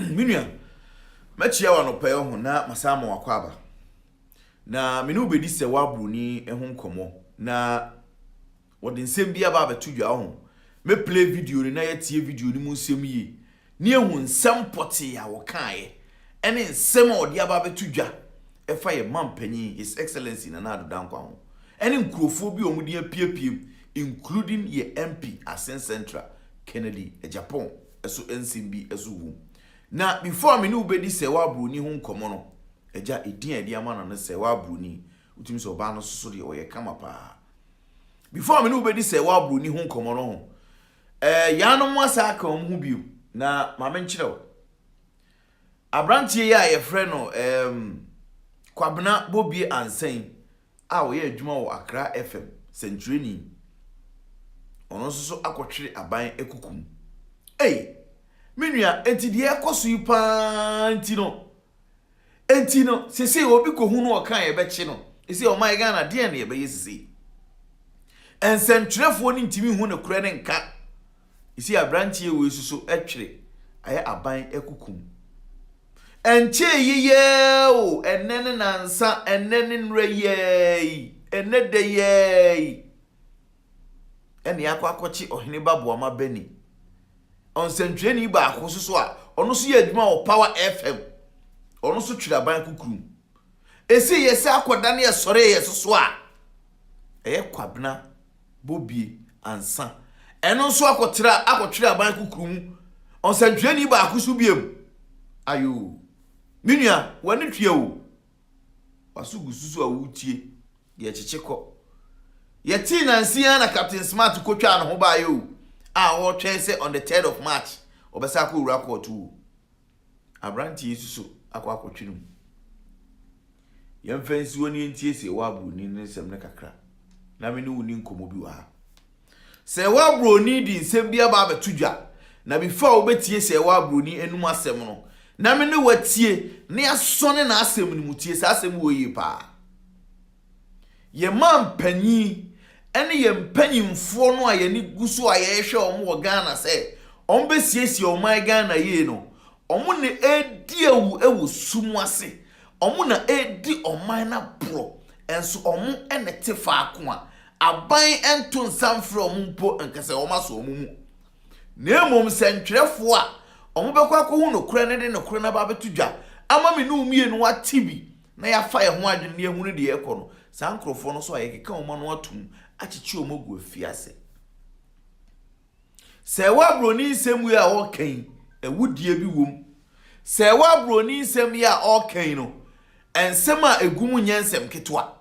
Minua machia wa no pe ho na masama wakwaba na me no bedi se wabroni ehun komo na wode nsem bia ba betudwa ho me play video ni na yetie video ni mu nsem yi ni ehun nsem pote ya wo kaaye ene nsem ode aba betudwa efa ye mampanyi his excellency na nado dankwa ho ene nkrofo bi omudi apiepiem including ye MP Asen Central Kennedy Japan eso NCB eso wu na before me no bedi Serwaah broni ho nkomo no eja edin edi ama na Serwaah broni utimi so ba no soso de oye kama pa before me no bedi Serwaah broni ho nkomo no ho yaanom asa aka ho biu na ma me nkirew abrantie ya ye frɛ no kwabena bobie ansen a wo ye adwuma wo Accra FM Century ono soso akotwere aban ekukum minua entidie ekoso yi pa entino sese obi ko hu no okan ye beche no ese o my Ghana de na ye be yesese ensentwerefo ni ntimi hu ne kure ne nka isi abrantie we suso etwere aye aban ekukum enche yiye o enene nansa enene nreye enede ye ene akwakochi ohene baboa ma bani onsentweni ba akososo a ono so ye adwuma o Power FM ono so twira ban kukurum esi yesi akoda na ye sore ye soso a eye kwabena bobie ansa eno so akotwira ban kukurum onsentweni ba akoso biem ayo minua wani twie o wasugususu a wutie ye chicheko ye ti nansia na Captain Smart kotwa no ho ba yo wo twen say on the 3rd of March obesa ko wura court o abranti yesuso akotwinum yemfansi woni ntie Serwaah broni ne nsem ne kakra na me ne woni nkomo bi wa Serwaah broni di nsem bia ba betudwa na before obetie Serwaah broni enum asem no na me ne watie ne asone na asem ni mutie sa asem wo yi pa ye mampanyi ene ye mpanyimfo no a ye ni guso a ye hwe omo wo Ghana se ombe siesie o my Ghana ye no omo ne edi ewu sumu ase omo na edi o my na bro enso omo ene tefa ako a aban ento nsamfre omo mpo nkase omo aso omo mu na emom sentwerefo a omo bekwa ko hu no kure ne de no kure na ba betudwa ama me no umie no atibi na ya fa ye ho adwene ne ehunu de ye kɔ no sankrofo no so ayeke ka omo no atum achichi omogu afiase Serwaah broni nsem wi a okan ewudie bi wom Serwaah broni nsem ya okan no ensem a egum nyensem ketwa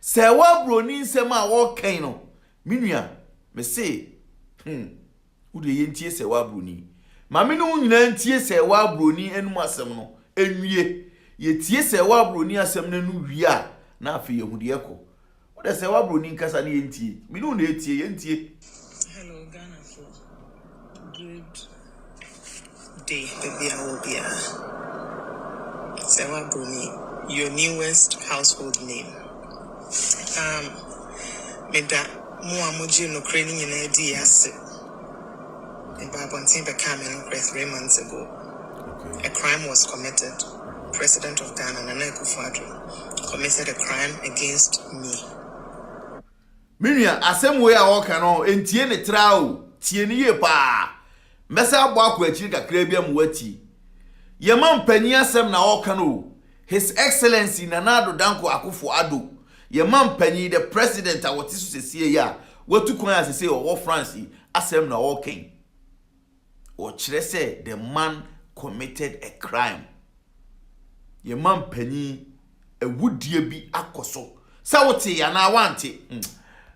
Serwaah broni nsem a okan no minua me se ude yentie Serwaah broni ma me no nyina ntie Serwaah broni enum asem no enwie yetie Serwaah broni asem no nu wi a na afi yehude ekɔ the Serwaah broni nkasa ne yentie me no na etie yentie. Hello Ghana for good day baby awobia Serwaah broni your newest household name meda mo amoji no krani nyina di ase in Babontin became no 3 months ago. A crime was committed. President of Ghana Nana Akufo-Addo committed a crime against me. Minua asem we a woka no entie ne trao tie ne ye pa mesa agbo akwa akiri kakra bia mu wati ye mampanyi asem na woka no his excellency Nana Akufo-Addo ye mampanyi the president a wote so sesie ya watu kwan asese o France asem na woken o kire say the man committed a crime ye mampanyi ewudie bi akoso sa wote ya na wante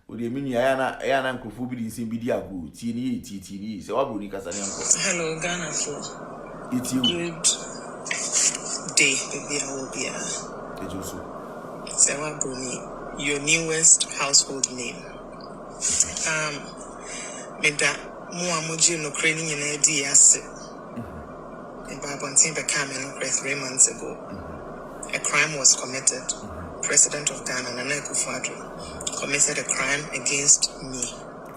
odi emini ya na nkrofo bi din bi di agro tie ni Serwaah broni kasa ne anko. Hello Ghana for it's you good day baby awobia ejoso Serwaah broni your newest household name meda mo amoji no krani nyina di ase in Babontin became no 3 months ago. A crime was committed. President of Ghana Nana Akufo-Addo committed a crime against me.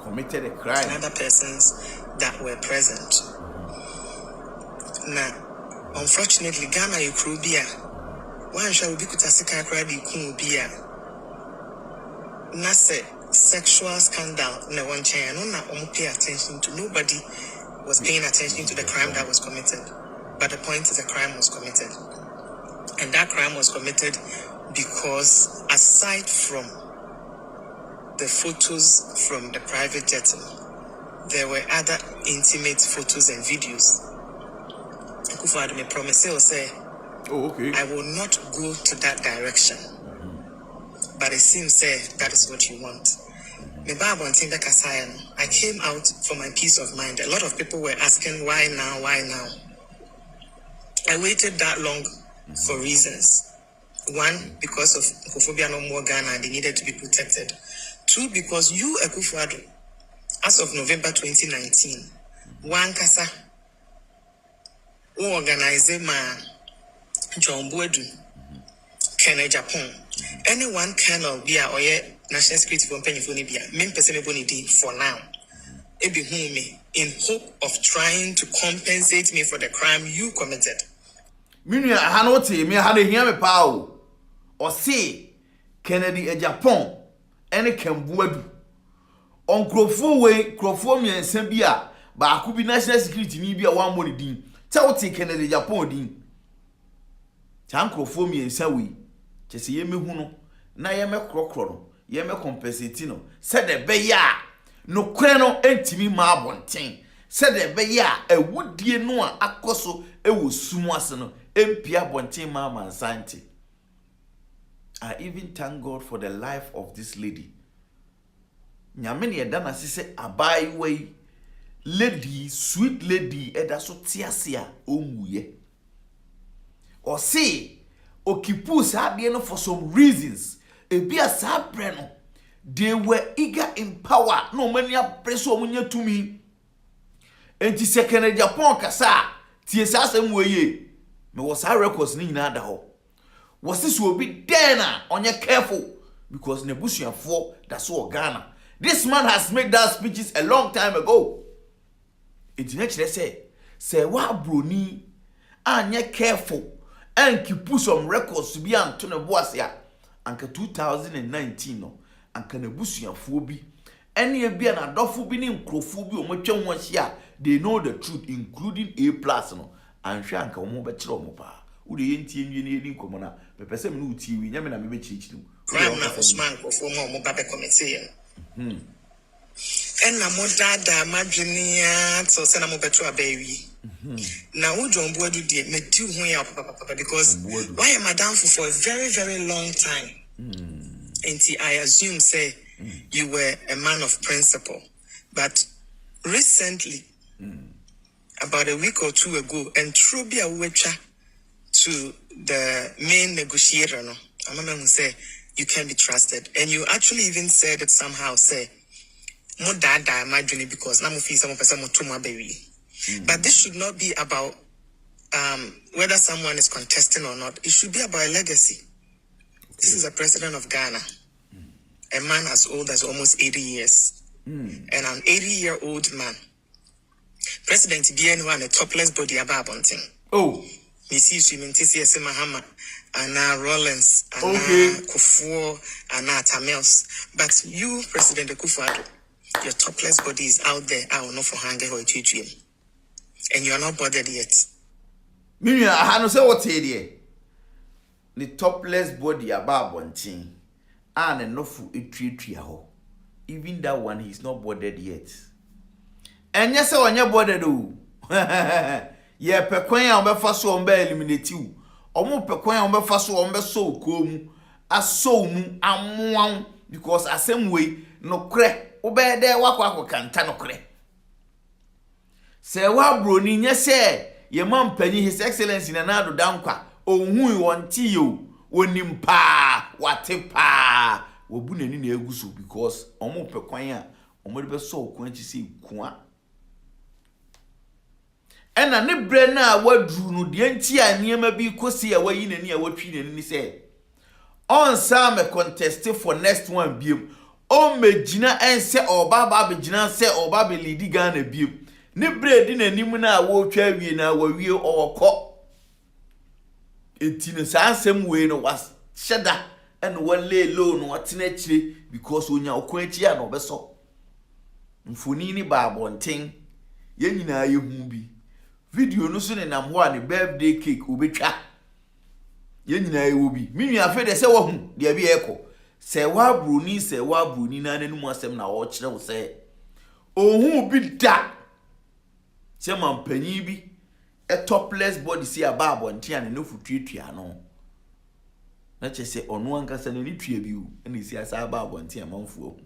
Committed a crime. And other persons that were present. Now, Unfortunately, Ghana Ukrubia. One shall be put a second crowd Ukrubia. Nase sexual scandal no one chain. No one pay attention to. Nobody was paying attention to the crime that was committed. But the point is the crime was committed. And that crime was committed because aside from the photos from the private jet, there were other intimate photos and videos. Akufo-Addo me promise will say, oh, okay. I will not go to that direction. But it seems that is what you want. I came out for my peace of mind. A lot of people were asking why now, why now. I waited that long for reasons. One, because of Akufo-Addo no more Ghana, they needed to be protected. Two, because you, Akufo-Addo, as of November 2019, one kasa, who organized ma John Boedu, Kenya Japan. Anyone Colonel Bia or National Security for Penny Bia, for now. It be me in hope of trying to compensate me for the crime you committed. Meaning, I had me had a hear me pow or say Kennedy a Japan, any can Boedu. On Crofo me and Sambia, but I could be National Security ni be a one money dean. Tell Kennedy Japan dean. Tan Crofo me and Sawi. Chese ye me hu no na ye me krokro no ye me compensate no said the be ya no kwen no entimi ma abonten said the be ya awudie no a akoso ewo sumu ase no empia abonten ma mansante. I even thank God for the life of this lady. Nyame ne yeda na sese abai wei lady, sweet lady eda so tiase a omuye or say Okipu sabi no for some reasons. Ebia sa br0n. They were eager in power. No many preso omunya to me. Enti second Japan kasa. Tie sa asem weye. Me was our records ni nyina da ho. Was this will be there na onye careful because nebusuafo that's all Ghana. This man has made that speeches a long time ago. Enti na kire say Serwaah br0n anye careful. And keep some records to be Antonio Boasia. Anka 2019 no. Anka nebusuya phobi. Any be an adolphobi in crofobia or much one share. They know the truth, including A plus no. And Shanka Mobachro Mopa. Who the NTN Comona, the person who TV, Yamina maybe teach them. Crime now was man for more Mobabe committee. And na modada madrinia so send mo beto baby. Now who John Boedu did me do papa because why am I down for a very, very long time? And I assume say you were a man of principle. But recently, about a week or two ago, and Trubia Wecha to the main negotiator, no, I remember who say you can be trusted. And you actually even said it somehow, say more dada imagine because now feel some person to my baby. But this should not be about whether someone is contesting or not. It should be about a legacy. Okay. This is a president of Ghana, a man as old as almost 80 years, and an 80-year-old man. President BN1 a topless body above bunting. Oh, Missy swimming TCS Mahama, Anna Rollins, Anna Kufuor, Anna Tamils. But you, President Akufo-Addo, your topless body is out there. I will not for hunger or dream. And you are not bothered yet. Mimi, I no say what here. The topless body above one thing. And enough for a tree ho. Even that one he's not bothered yet. And yes, when you're bothered do. Yeah, pekwanya ombefa so ombe eliminate you. Omo pekwanya ombefa so ombe so komu. Aso mu amoan because asem way no kre. Obe de wakwa kanta no kre. Serwaah br0n nye se ye man panyi his excellency na nado dankwa ohun wonti yo wonim pa wate pa wobu nani na eguso because omo pekwan a omo de be so okwan chi se kwa ena ne br0n a wadru no de nti a niema bi kosi a wayi nani a watwi nani ni se on sam a contest for next one biem o megina ense obaba begina se obaba lead Ghana biem ne br0n di nanim na wo twa wie na wo wie okọ etino saa asem we no was sheda and one lay low no atena chire because onya okwanchi ya no beso mfoni ni ba abonten ye nyina ye hu bi video no so ne nam ho a ne birthday cake obetwa ye nyina ye wo bi minwi afa de se wo hu de bi eko Serwaah br0n na nanu asem na wo kire wo se ohun bi da se mampanyi bi a topless body see aba abonten ane no futuatua no na chese onu ankasa ne tua bi u ene si asa aba abonten amanfuo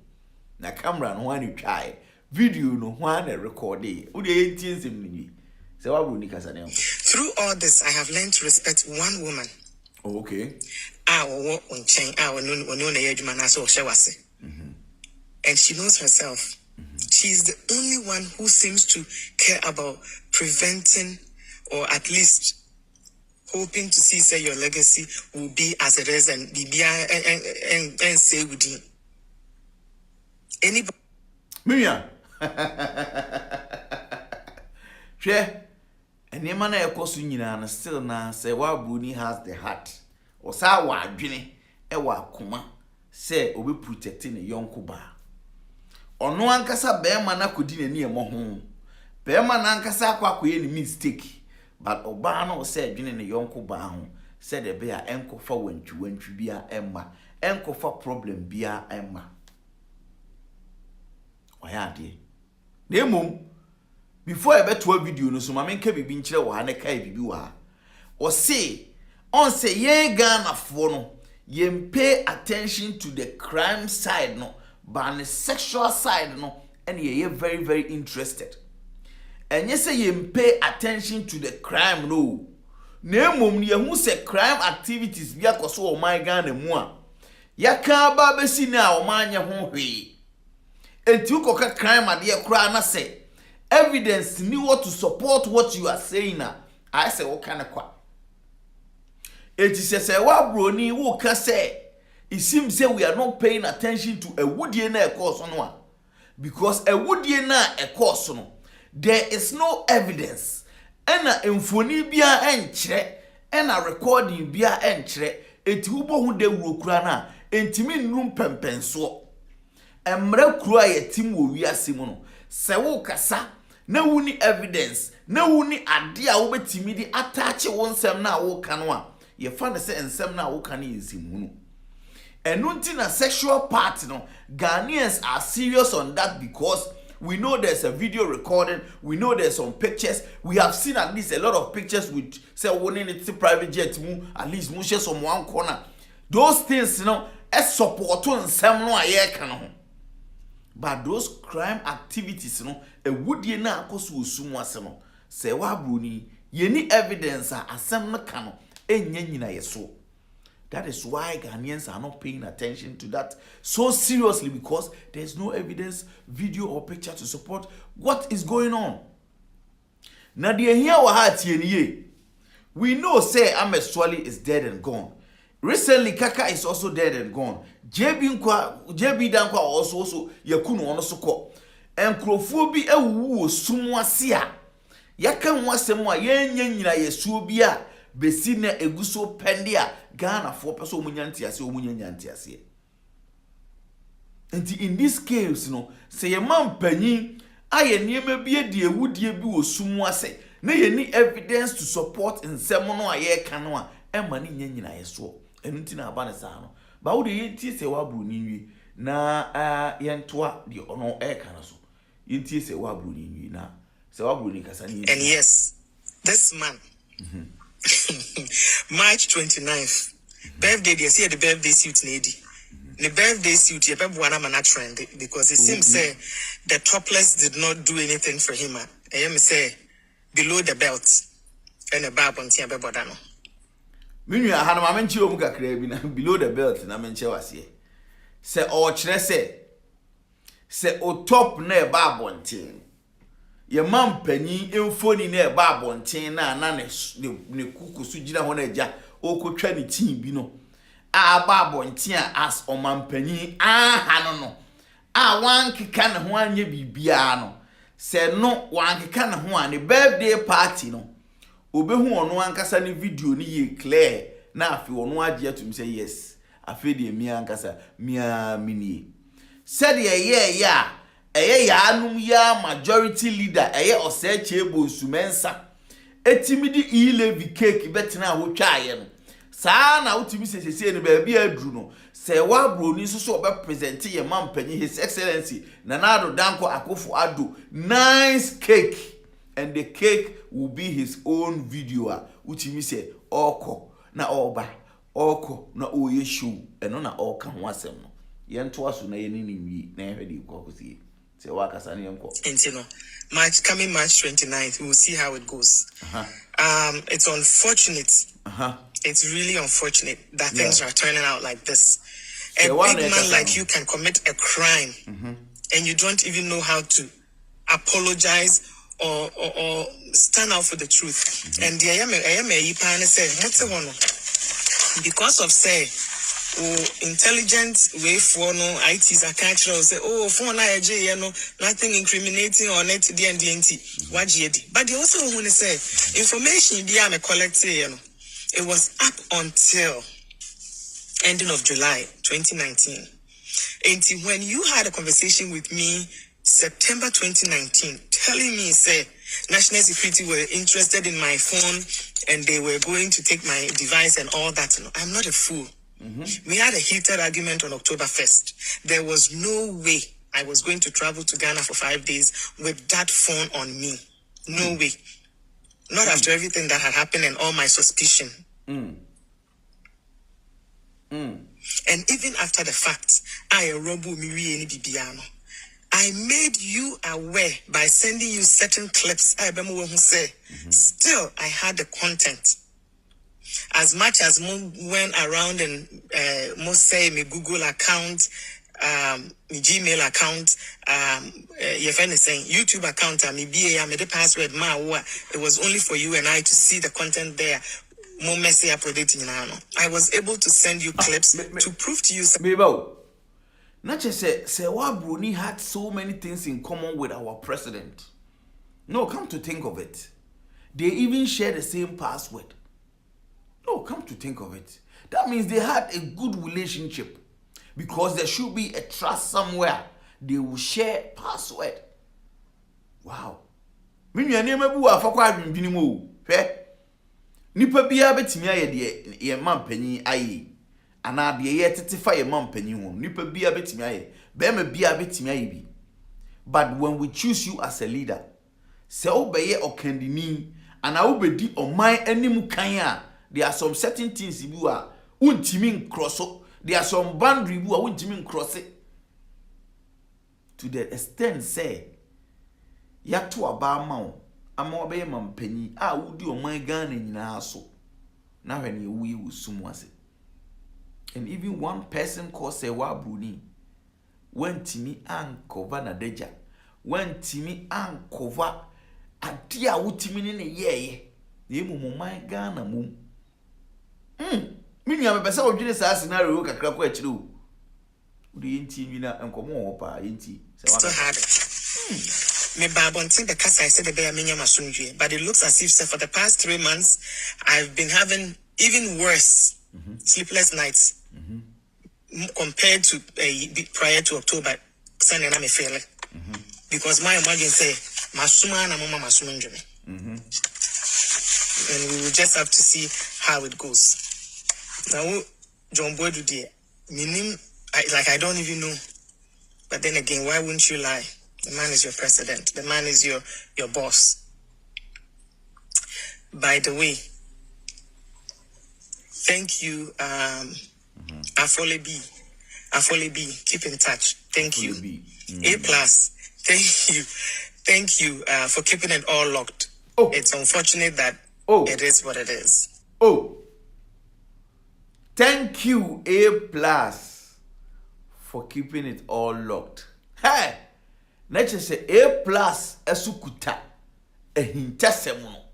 na camera no ane twae video no ho ane record e wo de yentie nsem ni Serwaah br0n kasa ne. Through all this, I have learned to respect one woman. Oh, okay. And she knows herself. She's the only one who seems to care about preventing or at least hoping to see say your legacy will be as it is and be and say with you. Anybody Mia. She enema na ekoso nyina na still na Serwaah br0n has the heart. Osa wa adwene e wa akoma say obi protect ne yonko ba. Ono ankasa bema na kodi nani emo ho. Bema na ankasa akwakoye ni mistake. But oba no say adwene ne yonko ba ho. Say de be a enkofa wantwi bia emma. Enkofa problem bia emma. Oya de. Na emom before I bet to a video no so ma menka bibi nkyere wo ha ne kai bibi wo ha. O say on say ye Ghana fo no ye pay attention to the crime side no but the sexual side no and ye very very interested. And ye say ye pay attention to the crime no. Na emom ye hu say crime activities bia koso o my Ghana mu a. Ya ka ba besi na o manye ho hwe. Enti ukoka crime ade kura na say evidence ni what to support what you are saying na. I say what kind of kwa. Eti se Serwaah br0n wo ka say it seems say we are not paying attention to a woodie na course no because a woodie na course no there is no evidence ena emfoni bia enkyere ena recording bia enkyere eti ubo hu de wurokura na entimi nnum pempenso emre kura yetim wo wiase mu no se wo kasa na wuni evidence na wuni ade a wo betimi di attach wo nsem na wo ka no a ye fa ne se nsem na wo ka ne nsimu no enunti na sexual part no Ghanaians are serious on that because we know there's a video recording, we know there's some pictures, we have seen at least a lot of pictures with say one in it's private jet mu at least mu share some one corner. Those things, you know, support to some no aye kan ho. But those crime activities, you know, e woodie na akoso osumu ase no. Serwaah br0n ye ni evidence a asem no ka no enya nyina yeso. That is why Ghanaians are not paying attention to that so seriously because there's no evidence, video or picture to support what is going on. Now the here we know say Ahmed Swali is dead and gone. Recently Kaka is also dead and gone. JB Dankwa also yakunu ono soko. Enkrofo bi ewu sumu ase a yaka nwasem a yenya nyina yesuo bi a besi na eguso pende a Ghana for person omunyantiase omunyantiase. And in this case no say a man panyin aye niema bi edi ewudie bi osumu ase na ye ni evidence to support nsem no aye ka no a ema ni nyina yeso enunti na aba ne sa no ba wo de yentie Serwaah br0n wi na yentoa de ono e ka no so yentie Serwaah br0n wi na Serwaah br0n kasa ni. And yes, this man March 29th birthday they see the birthday suit lady. The birthday suit, you na trend because it seems the topless did not do anything for him. I am say below the belt and a bab on Tia Bebodano. Minu ya hana mamenchi o muka krebi na below the belt na menche wasiye. Se o chire se o top na bab on tin. Ye man panyi emfoni na bab on tin na ne kuku sujina ho na eja o kotwa ne tin bi no. Ababontia as omampanyi aha no wankeka ne ho anye bibia no se no wankeka ne ho ane birthday party no obehu ono ankasa ne video ni ye clear na afi ono age atum say yes afi de mi ankasa mini said ye ya yaanom ya majority leader oseche bonsumensa etimidi e-levy cake betena wotwa aye no saa na wotimi sesese ne ba bia aduru no Serwaah br0n so obe present ye mampanyi his excellency Nanado Danko Akufo-Addo nice cake and the cake will be his own video wotimi say oko na oba oko na oye show eno na oka ho asem no yento aso na ye ni nwi na ehwede ikokosie Serwaah kasane yenko Intino coming March 29th, we will see how it goes. It's unfortunate. It's really unfortunate that things are turning out like this. A big man like you can commit a crime and you don't even know how to apologize or stand out for the truth. And the because of say intelligent way for no ITs are catch say for nothing incriminating or net DNT but they also want to say information be am collected it was up until ending of July 2019 and when you had a conversation with me September 2019 telling me say national security were interested in my phone and they were going to take my device and all that. I'm not a fool. We had a heated argument on October 1st. There was no way I was going to travel to Ghana for 5 days with that phone on me. No way. Not after everything that had happened and all my suspicion. And even after the fact, I made you aware by sending you certain clips. Still, I had the content. As much as Mo went around and Mo say my Google account, my Gmail account, your friend is saying YouTube account, my BA, the password, it was only for you and I to see the content there. Mo messy updating now. I was able to send you clips to prove to you. Not just say Serwaah br0n had so many things in common with our president. No, come to think of it. They even share the same password. No, come to think of it. That means they had a good relationship. Because there should be a trust somewhere. They will share password. Wow. When you name a boo afakwa adwindwinimu. Nipa biya betimi aye de ye mampanyi aye. Ana de ye tetefa ye mampanyi ho. Nipa biya betimi aye. Bema biya betimi aye bi. But when we choose you as a leader, se obeye okandini ana obedi oman animu kan a, there are some certain things you are untimi cross. There are some boundaries you are untimi cross it. To the extent say yato abama ama obeye mampanyi a wudi oman Ghana nyina so na when you we sumu ase. And even one person called Serwaah br0n went to me and cover na deja went to me and cover adia wutimi ne ye mu man Ghana mum mini am pese odwene sa scenario kakra kwa akire o udi enti nwina enkomo ho pa enti still had it. Me babontin the case I said the bear menya masundwe but it looks as if for the past 3 months I've been having even worse sleepless nights compared to prior to October Sunday na me feel because my imagine say masuma na mama masundwe and we will just have to see how it goes. Now John Boy do there minim I don't even know, but then again why wouldn't you lie? The man is your president. The man is your boss. By the way, thank you, Afole B. Keep in touch. Thank you. A+. Thank you for keeping it all locked. Oh. It's unfortunate that it is what it is. Oh. Thank you, A+ for keeping it all locked. Hey! Nature say A+ esukuta ehinta semono.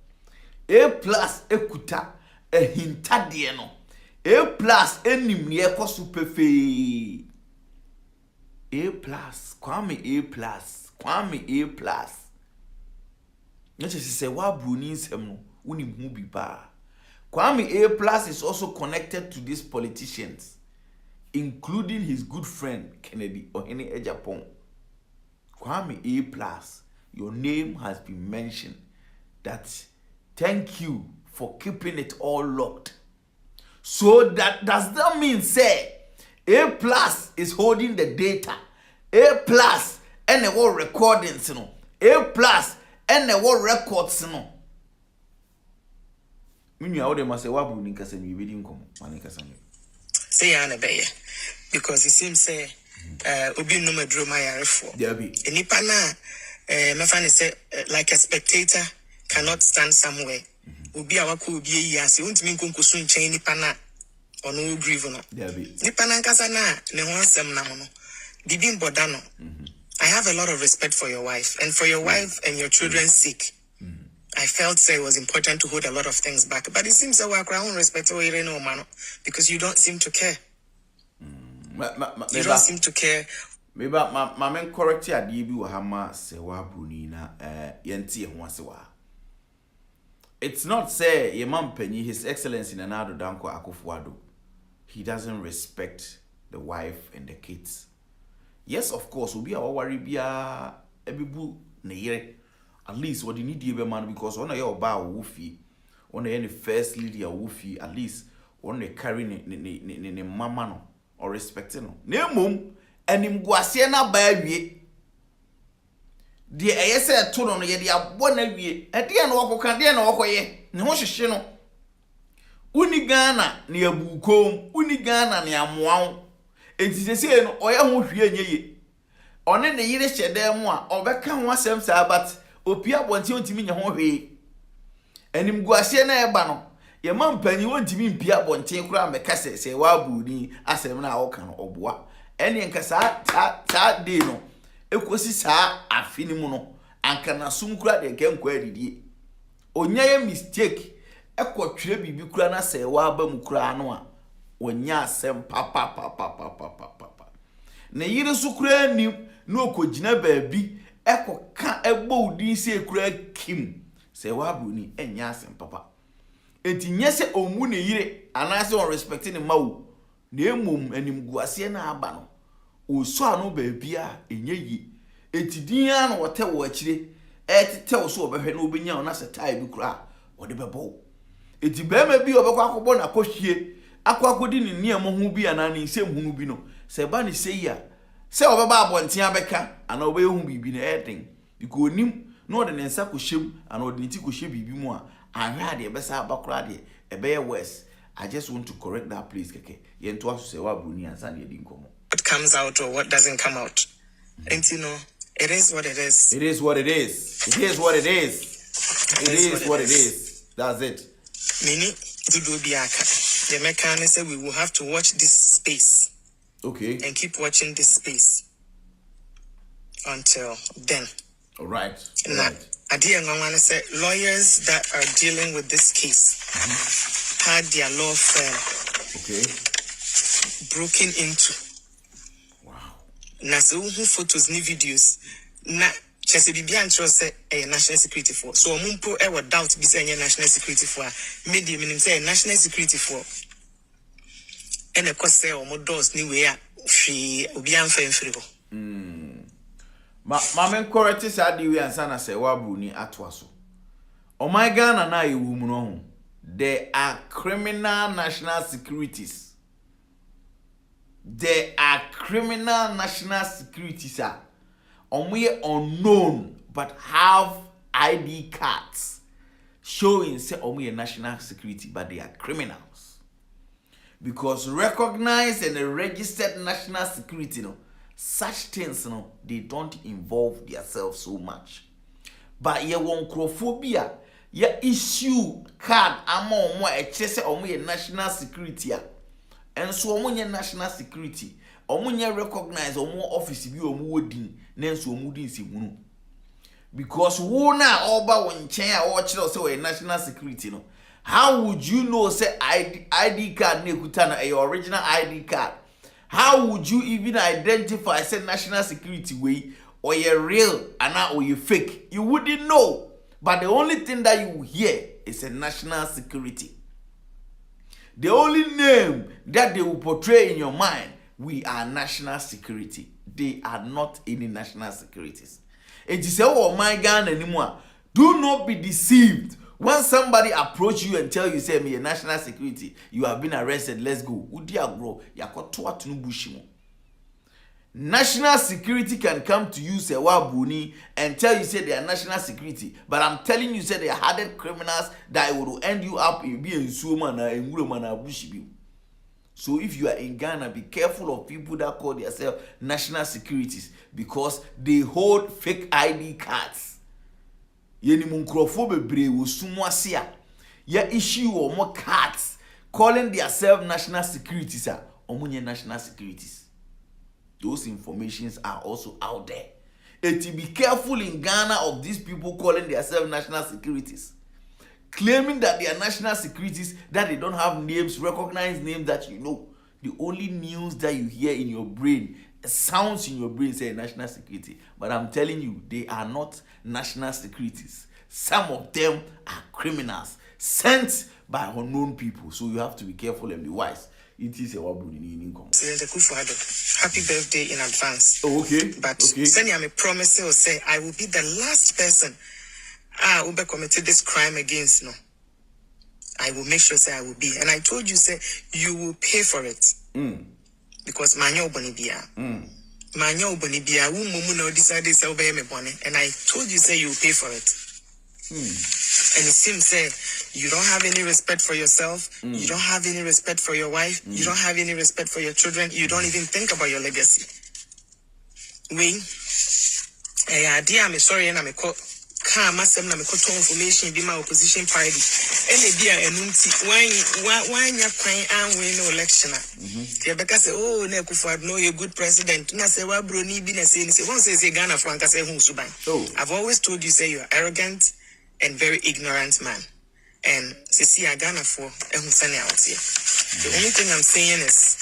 A+ ekuta ehinta de no. A+ enim ye koso pefe. A+ kwame A+. Nature say Serwaah br0n nsem no Unim who be pa. Kwame A plus is also connected to these politicians, including his good friend Kennedy Ohene Ejapong. Kwame A plus, your name has been mentioned. That thank you for keeping it all locked. So that does that mean say A plus is holding the data? A plus and the word recordings, you know. A plus and the word records, you know. Mimi awode mase wabu ni kasa mi bedi nkom mane kasa mi. Say ya na beye because it seems say obi no madro ma yarefo. There be. Enipa na me fa say like a spectator cannot stand somewhere. Obi awako obi yi ase untimi nkonkoso nchen nipa na ono grieve no. There be. Nipa na nkasa na ne ho asem na mo no. Bibi mboda no. I have a lot of respect for your wife and for your wife and your children's sake. I felt say it was important to hold a lot of things back, but it seems that we're ground respect because you don't seem to care. You don't seem to care. Maybe my main correct ya dibi wa hama Serwaah br0n na yenti ho asewa. It's not say your man penny His Excellency Nana Danko Akufo-Addo. He doesn't respect the wife and the kids. Yes, of course, we be our worry bia ebibu ne yere. At least what you need to be man because on your bar woofy, on any first lady a woofy, at least on the carry ne mama no or respecting no. Ne mum and him guasiana baby. The ASA told on ye dia bona wie. E dia no wako kan dia no wako ye. Ne ho hwehwe no. Uni Ghana ne abukom, uni Ghana ne amoa. Enti sese no oya ho hwie nyeye. One ne yire hyede mu a obeka ho asem sa but opia bonti ontimi nya ho hwe. Enim guase na eba no. Ye man panyi ontimi mpia bonti kura meka se Serwaah br0n asem na awoka no oboa. Ene nka sa de no. Ekosi sa afini mu no. Anka na sum kura de nka nkwa adidie. Onya ye mistake ekotwere bibi kura na Serwaah ba mu kura no a onya asem papa. Ne yire su kura ni no okogina baabi ekoka egbo udin se kura kim Serwaah br0n enya asem papa. Enti nyese omu ne yire anase on respecting mawu na emom anim guase na aba no oso anu baabi a enye yi enti din an wote wo akire etete wo so obehwe na obenya ona se tai bi kura wode bebo enti bema bi obekwa akobo na kohwie akwakodi ni niam ho bi ana ne nsem hunu bi no se ba ne sei a se obeba abonten abeka ana obehu bibi na eden because onim no ode ne nsa kohwem ana ode nti kohwe bibi mu a anhwa de ebesa abakura de ebeye west. I just want to correct that place keke yento aso Serwaah br0n ansa ne edi nkomo. What comes out or what doesn't come out. And you know, it is what it is. It is what it is. It is what it is. It is what it is. That's it. Mini Dudu Biaka. The mechanic said we will have to watch this space. Okay. And keep watching this space until then. All right. Now, Adia Ngwana said lawyers that are dealing with this case had their law firm broken into. Wow. Na so who photos ni videos na chese bibia antro say national security for so omumpo e were doubt bi say national security for media minim say national security for and of course say omo doors ni we a hwe obi amfa mfiri ho. Ma men correct is adi we ansa na Serwaah br0n atwa so. O my Ghana na ewu mu no ho. There are criminal national securities. There are criminal national securities are unknown but have ID cards showing say national security but they are criminals. Because recognized and registered national security no such things no they don't involve themselves so much. But ye won crophobia ye issue card ama omo e chese national security a enso omo national security omo recognize omo office bi omo wodin na enso omo din se hunu because wo na oba won chen a wo kire say we national security no how would you know say ID card na ekuta na your original ID card? How would you even identify say national security way or you real and or you fake? You wouldn't know. But the only thing that you hear is a national security. The only name that they will portray in your mind, we are national security. They are not any national securities. It is oh my God anymore. Do not be deceived. When somebody approach you and tell you, say me a national security, you have been arrested, let's go. National security can come to you, Serwaah br0n, and tell you, say they are national security. But I'm telling you, say they are hardened criminals that will end you up in being Suomana and Gurumana Bushibi. So if you are in Ghana, be careful of people that call themselves national securities because they hold fake ID cards. Yeni munkrofo bebre wo sumo asia. Ya issue or more cards calling themselves national securities are omunye national securities. Those informations are also out there. And to be careful in Ghana of these people calling themselves national securities, claiming that they are national securities, that they don't have names, recognized names that you know. The only news that you hear in your brain, sounds in your brain say national security. But I'm telling you, they are not national securities. Some of them are criminals sent by unknown people. So you have to be careful and be wise. It is a br0n income. Happy birthday in advance. Oh, okay. But okay. Send you a promise or say I will be the last person who committed this crime against no. I will make sure say I will be. And I told you say you will pay for it. Because manyo bonibia. Manyo bonibia mumu no decided say obey me bonne. And I told you say you will pay for it. And it seems say you don't have any respect for yourself, you don't have any respect for your wife, you don't have any respect for your children, you don't even think about your legacy. Dear, I'm sorry, and I'm a call. Come, I'm information be my opposition party. Any dear and why you're crying and win no election. Rebecca say, oh, Nekufad, no, you're good president. And I say, well, br0n, be say, once say Ghana Franca say, I've always told you, say you're arrogant and very ignorant man. And see, I Ghana for out here. The only thing I'm saying is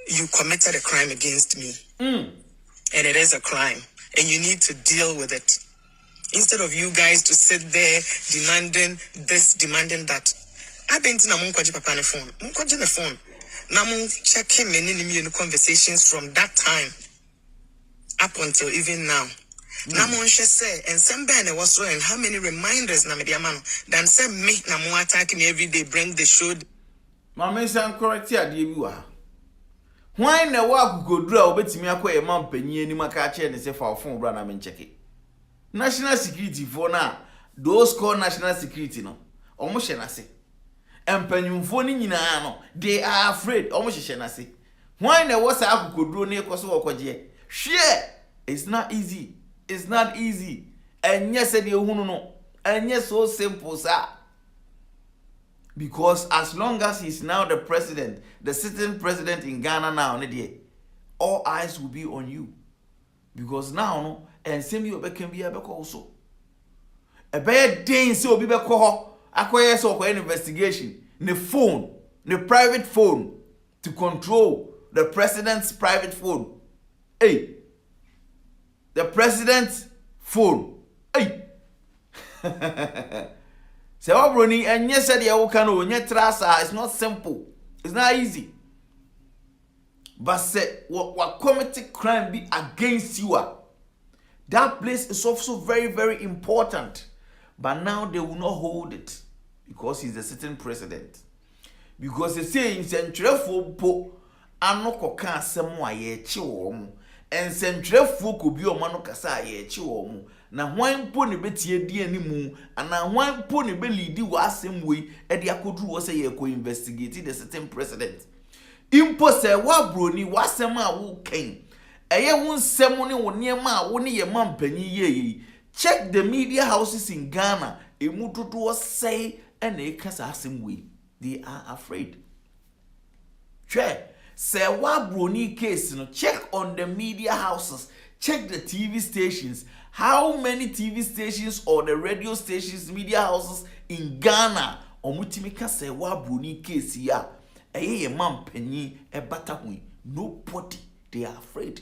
you committed a crime against me. And it is a crime. And you need to deal with it. Instead of you guys to sit there demanding this, demanding that. I've been to papa on the phone. The phone. Now checking many conversations from that time up until even now. Now say and some band was so and how many reminders na media man than say me na mo attack me every day bring the show. Mama san correct ya de bi wa. Why na wa gugodura obetimi akoye man panyin ani maka che ne se fa phone bra na me check. National security for na those called national security no. Omo hye na se. Empanyumfo ni nyina no they are afraid omo hye na se. Why na was agugoduro ne ekoso okoje. Hwe it's not easy. It's not easy. And yes, and yes, so simple, sir. Because as long as he's now the president, the sitting president in Ghana now, all eyes will be on you. Because now, and same you can be a also. A bad day, so be back acquire so an investigation. The phone, the private phone, to control the president's private phone. Hey. The president's phone. Hey. Serwaah br0n and yes said you can trasa. It's not simple. It's not easy. But say what committed crime be against you are. That place is also very, very important. But now they will not hold it because he's the sitting president. Because they say in Central po anoko kan semo aye chi and sentrefo ko bi o mano kasa ye chi wo mu na hwan po ne betie di animu ana hwan po ne be lead wa asem we e de akoduru wo say ye ko investigate the certain president impo say wa br0n wa asem a wo ken eye hu nsem ne wo niema a wo ne ye mampanyi ye check the media houses in Ghana emu tutu wo say and e kasa asem we they are afraid. Serwaah br0n case, check on the media houses, check the TV stations. How many TV stations or the radio stations, media houses in Ghana, omutimika Serwaah br0n case ya, eye man penny e batahui. Nobody, they are afraid.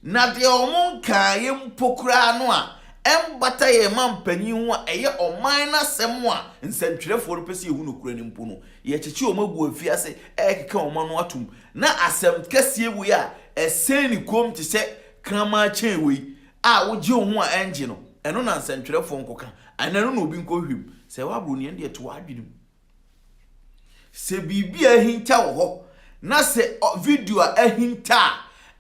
Na de omon ka yem pokra no a embata ye man panyin ho a eye oman na sem a nsentwerefo no pese ehu no kura ni mpo no ye cheche o magu afiase ekeka o ma no atum na asem kese wu ya esen ni kom ti se krama chen we a wo je ho a engine no eno na nsentwerefo nkoka anano na obi nko hwim se wa bro ni ende to adwedum se bibia hinta wo ho na se video a ahinta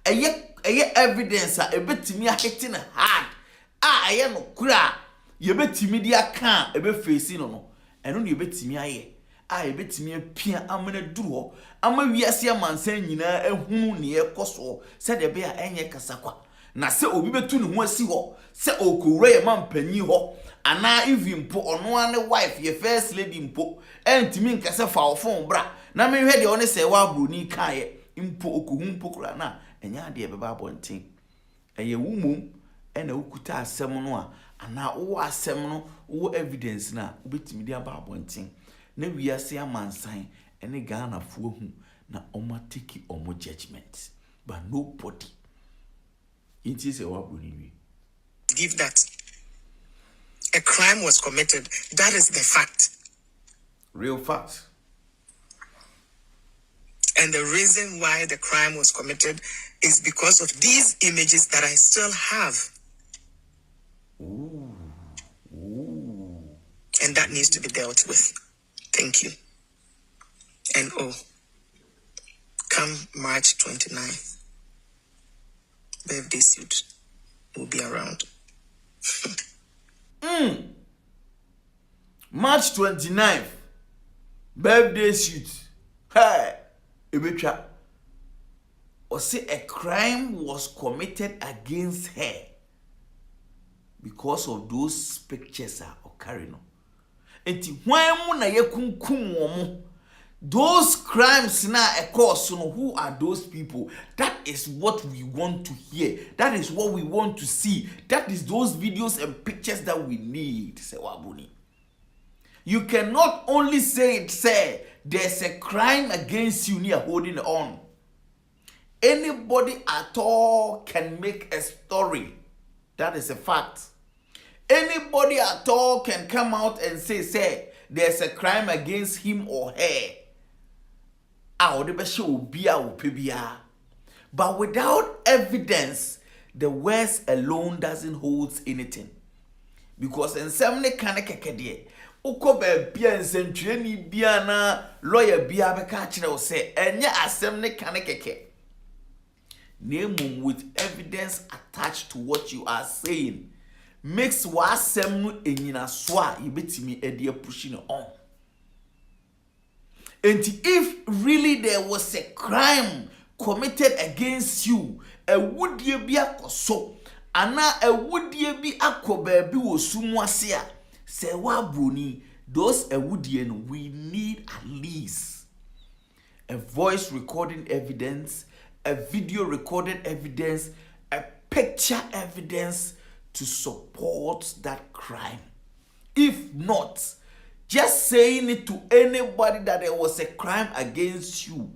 eye evidence a ebetimi ahete na hard aye no kura ye betimi dia kan ebe face no eno na ye betimi aye ye betimi apia amana duru ho ama wiase amansan nyina ehunu ne ekoso se de be a enye kasakwa na se obi betu ne ho asi ho se okowura ye mampanyi ho ana even mpo ono ane wife ye first lady mpo entimi nkase fa ofon bra na me hwe de one se wa broni kae mpo okohu mpo kura na enya de beba abonten eye wumum ena ukuta asem no a ana wo asem no wo evidence na obetimi de aba abonten na wiase amansan ene Ghana fuo hu na omatiki omo judgment but nobody inti se wa broni give that a crime was committed. That is the fact. Real fact. And the reason why the crime was committed is because of these images that I still have. Ooh. Ooh. And that needs to be dealt with. Thank you. And come March 29th, birthday suit will be around. March 29th, birthday suit. Hey, Ebetwa. Or say a crime was committed against her because of those pictures are occurring. Enti hwan mu na yekunkum wo those crimes na cause no who are those people? That is what we want to hear. That is what we want to see. That is those videos and pictures that we need. Sewabuni. You cannot only say there's a crime against you near holding on. Anybody at all can make a story. That is a fact. Anybody at all can come out and say there's a crime against him or her. But without evidence, the words alone doesn't hold anything. Because in some kind of kekede, uko bia nsentweni bia na lawyer bia beka kire o say enye asem ne kind of keke. Name with evidence attached to what you are saying makes wa asem no enyina so a yebetimi ede pushing on. And if really there was a crime committed against you, a would ye be a koso, ana a would ye be a kobebi wo sumwasia, Serwaah br0n, those a would ye we need at least a voice recording evidence, a video recorded evidence, a picture evidence to support that crime. If not, just saying it to anybody that there was a crime against you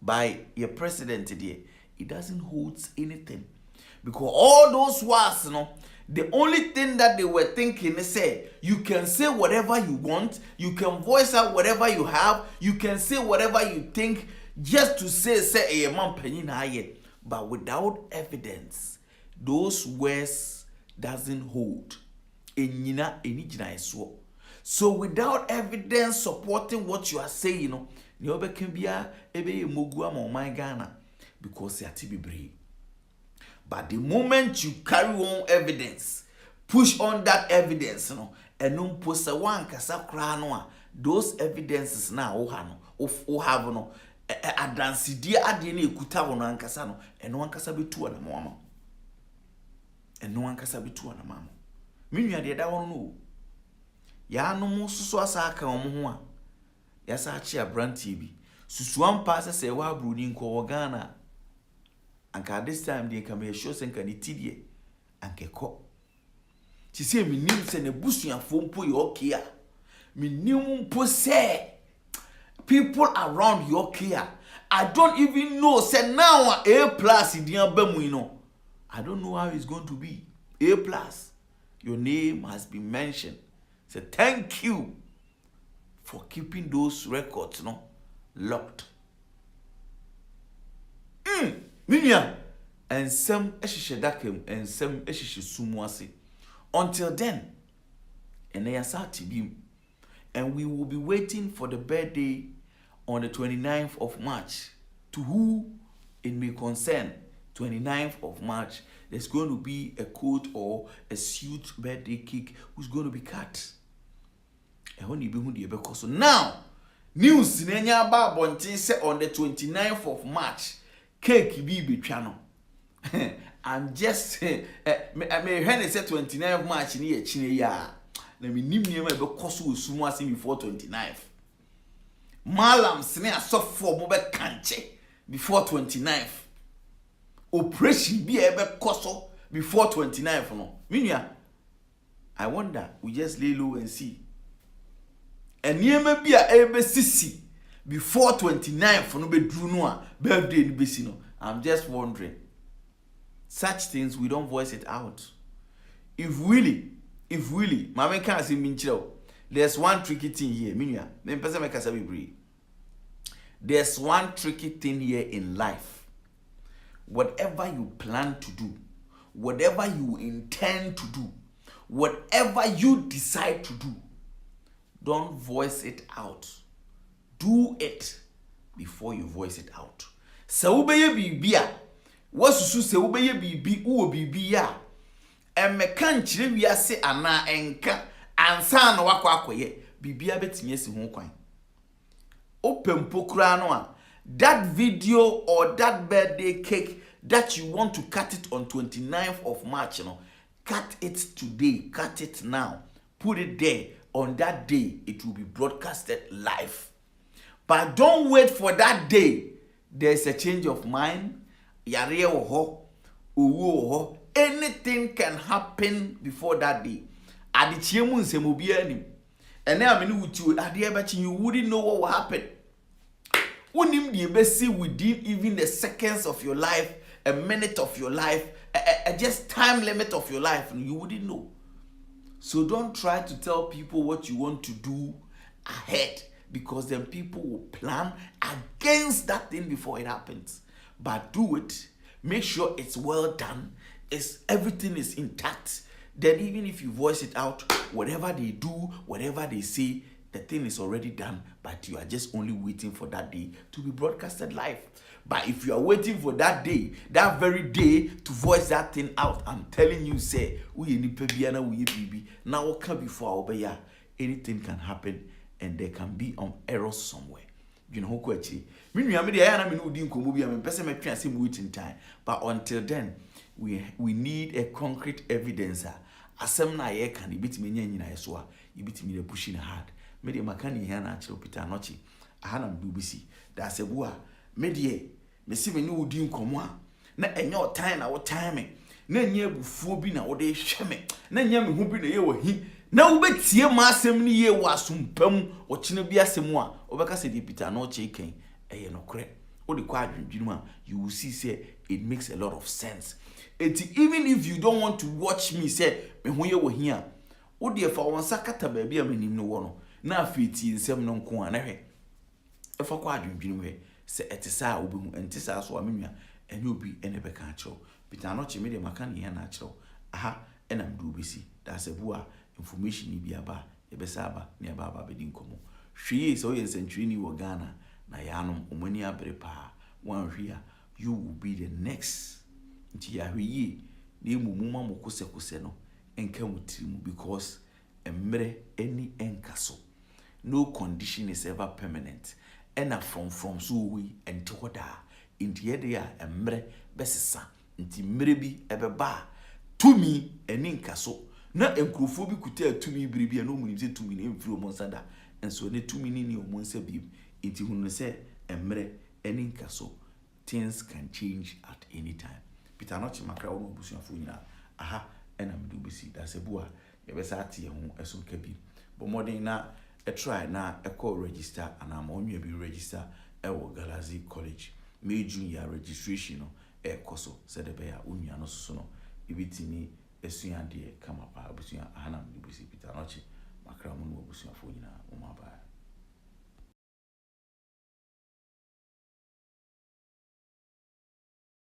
by your president today, it doesn't hold anything. Because all those words, the only thing that they were thinking is say, you can say whatever you want, you can voice out whatever you have, you can say whatever you think, just to say a man penny haye. But without evidence, those words doesn't hold. So without evidence supporting what you are saying, niobe kembia ebe mogua ma Ghana because ya tibibre. But the moment you carry on evidence, push on that evidence, and post a one kasa krano, those evidences now o have no adansi dia ade na ekuta wono ankasa no eno ankasa betu na mama. Eno ankasa betu na mama. Minua de da wono no. Yaanom susu asa aka omo ho a yasa achi abrantie bi susuan pa se Serwaah br0n nko Ghana anka this time dey come show senka ni tidie ankeko ti se minim se ne busuafo mpo ye okay a minim mpo se people around you okay a I don't even know say now A+ idian bamu I don't know how it's going to be A+. Your name has been mentioned. Say thank you for keeping those records locked. Minya and some eshishe dakem and some eshishe sumwase. Until then, and they are and we will be waiting for the birthday on the 29th of March. To who it may concern, 29th of March, there's going to be a coat or a suit birthday cake who's going to be cut. So now, news in any about Bontin said on the 29th of March, cake be channel. I'm just saying, I may when say 29th of March in here, Chineya. Let me name you a cost with Sumasi before 29th. Malam Snare soft for Bobe Kanche before 29th. Operation be a cost before 29th. No, Minya, I wonder, we just lay low and see. And near may be a sissy before 29th no be Drunoa birthday in Bissino. I'm just wondering. Such things we don't voice it out. If really, Mama can't say Minchel, there's one tricky thing here. Minya, then person make us be. There's one tricky thing here in life. Whatever you plan to do, whatever you intend to do, whatever you decide to do, don't voice it out. Do it before you voice it out. So ubeye bibia. Wasusu se ubeye bibi uwo bibia. Emeka nchire wiase ana enka ansa na wakwa akoye bibia betimi esi ho kwan. Open pokura no a that video or that birthday cake that you want to cut it on 29th of March, cut it today, cut it now. Put it there. On that day, it will be broadcasted live. But don't wait for that day. There's a change of mind. Anything can happen before that day. And then I mean, you wouldn't know what will happen. Within even the seconds of your life, a minute of your life, just time limit of your life, you wouldn't know. So don't try to tell people what you want to do ahead, because then people will plan against that thing before it happens. But do it. Make sure it's well done. Everything is intact. Then even if you voice it out, whatever they do, whatever they say, the thing is already done, but you are just only waiting for that day to be broadcasted live. But if you are waiting for that day, that very day, to voice that thing out, I'm telling you, say, we need Pebiana, we baby. Now, what can before Obeya? Anything can happen, and there can be an error somewhere. You know, actually, waiting time. But until then, we need a concrete evidence. Asem na ye can beat me nyina yeso a yibiti me pushing hard. Me de makani here na chiro Peter Nochi. Ahana mdubisi. Da Serwaah me de me si me ni odi nkomo a na enye time na wo time na enye bufuo bi na wo de hwe me na enye me hu bi na ye wahi na wo betie ma asem ni ye wo asompam o kine bi asem a wo beka se de Peter Nochi ken eye no kre o de kwa adwendwinu a you will see say it makes a lot of sense. Even if you don't want to watch me say me hu ye wahi a wo de fa won sakata ba bi a manim no wo no na afiti nsem no nko a na hwe e fa kwa adwendwinu he se etisa obehu entisa so amenwa ene obi ene beka akiro Peter Nochi me de makani he na akiro aha ena mdu besi da Serwaah information ni bia ba e besa aba ne aba bedi nkomo hwie so ye century ni wo Ghana na yaanom omani abre pa wan hwia you will be the next nti ya hwie na emumuma mokose no enka mutirimu because emre any enkaso no condition is ever permanent. Ena from so we and toda inti yede ya emre besesa inti mre bi ebeba tumi eni nkaso na enkrofo bi kuta tumi biribi na omunim se tumi na emfiri omonsada enso ne tumi ni omonsa bi inti hunu se emre eni nkaso. Things can change at any time. Peter Nochi makra wo busuafo nyina aha ena mdu bisi da Serwaah yebesa atie ho eso kabi bo modern na a try na a call register and I'm on you be register Galaxy College. May junior registration no koso said the bear unya no so no ibitimi esua de kama pa abusua ahanam de busi Peter noche makra mu no abusua fo nyina mo ma ba